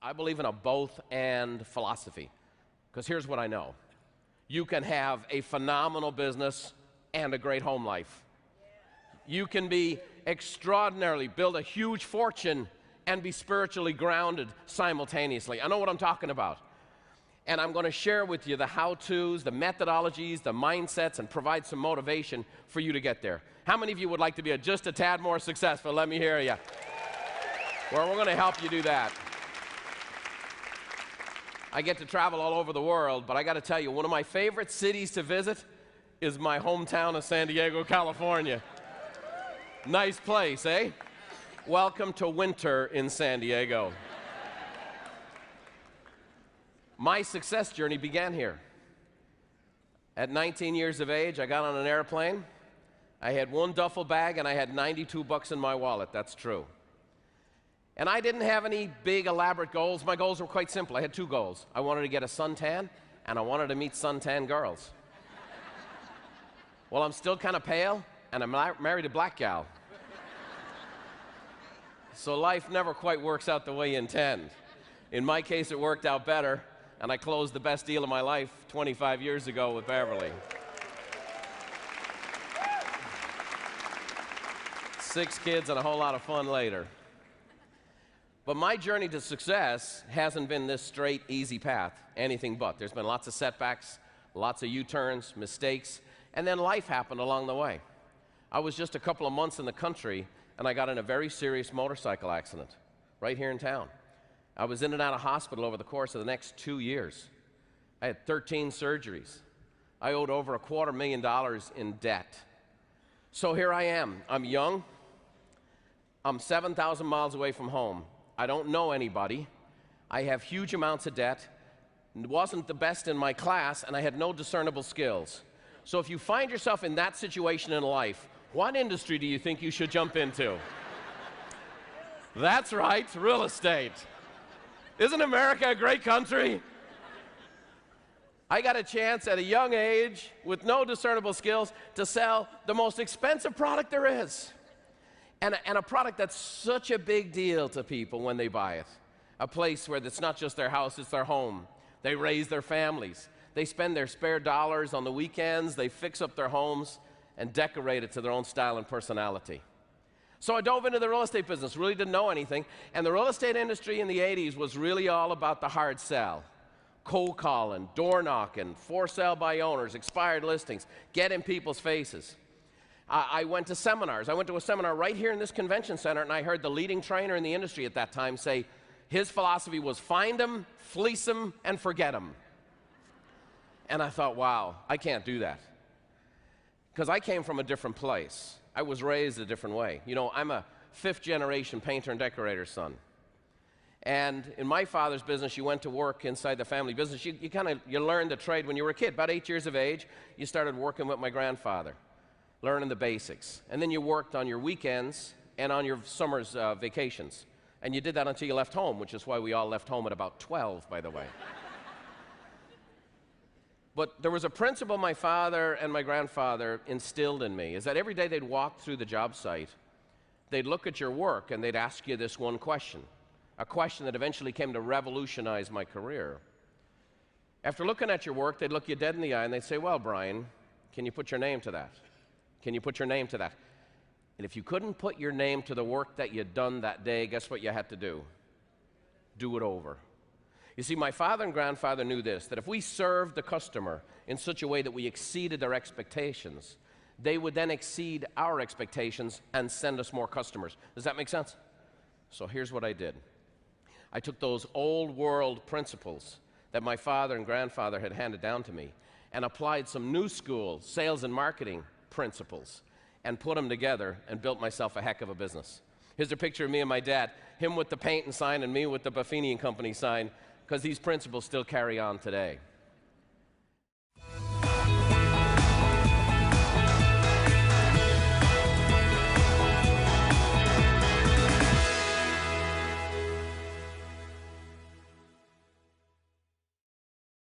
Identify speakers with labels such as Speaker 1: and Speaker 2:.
Speaker 1: I believe in a both-and philosophy, because here's what I know. You can have a phenomenal business and a great home life. You can be extraordinarily, build a huge fortune, and be spiritually grounded simultaneously. I know what I'm talking about. And I'm going to share with you the how-tos, the methodologies, the mindsets, and provide some motivation for you to get there. How many of you would like to be just a tad more successful? Let me hear you. Well, we're going to help you do that. I get to travel all over the world, but I got to tell you, one of my favorite cities to visit is my hometown of San Diego, California. Nice place, eh? Welcome to winter in San Diego. My success journey began here. At 19 years of age, I got on an airplane. I had one duffel bag and I had 92 bucks in my wallet. That's true. And I didn't have any big elaborate goals. My goals were quite simple. I had two goals. I wanted to get a suntan and I wanted to meet suntan girls. Well, I'm still kind of pale and I'm married a black gal. So life never quite works out the way you intend. In my case, it worked out better. And I closed the best deal of my life 25 years ago with Beverly. 6 kids and a whole lot of fun later. But my journey to success hasn't been this straight, easy path, anything but. There's been lots of setbacks, lots of U-turns, mistakes, and then life happened along the way. I was just a couple of months in the country, and I got in a very serious motorcycle accident right here in town. I was in and out of hospital over the course of the next 2 years. I had 13 surgeries. I owed over $250,000 in debt. So here I am. I'm young. I'm 7,000 miles away from home. I don't know anybody. I have huge amounts of debt. Wasn't the best in my class, and I had no discernible skills. So if you find yourself in that situation in life, what industry do you think you should jump into? That's right, real estate. Isn't America a great country? I got a chance at a young age with no discernible skills to sell the most expensive product there is. And a product that's such a big deal to people when they buy it. A place where it's not just their house, it's their home. They raise their families. They spend their spare dollars on the weekends. They fix up their homes and decorate it to their own style and personality. So I dove into the real estate business, really didn't know anything, and the real estate industry in the 80s was really all about the hard sell. Cold calling, door knocking, for sale by owners, expired listings, get in people's faces. I went to seminars. I went to a seminar right here in this convention center, and I heard the leading trainer in the industry at that time say his philosophy was find them, fleece them, and forget them. And I thought, wow, I can't do that. Because I came from a different place. I was raised a different way. You know, I'm a 5th-generation painter and decorator's son. And in my father's business, you went to work inside the family business. You learned the trade when you were a kid. About 8 years of age, you started working with my grandfather, learning the basics. And then you worked on your weekends and on your summer's vacations. And you did that until you left home, which is why we all left home at about 12, by the way. But there was a principle my father and my grandfather instilled in me, is that every day they'd walk through the job site, they'd look at your work and they'd ask you this one question, a question that eventually came to revolutionize my career. After looking at your work, they'd look you dead in the eye and they'd say, well, Brian, can you put your name to that? Can you put your name to that? And if you couldn't put your name to the work that you'd done that day, guess what you had to do? Do it over. You see, my father and grandfather knew this, that if we served the customer in such a way that we exceeded their expectations, they would then exceed our expectations and send us more customers. Does that make sense? So here's what I did. I took those old world principles that my father and grandfather had handed down to me and applied some new school sales and marketing principles and put them together and built myself a heck of a business. Here's a picture of me and my dad, him with the paint and sign and me with the Buffini and Company sign, because these principles still carry on today.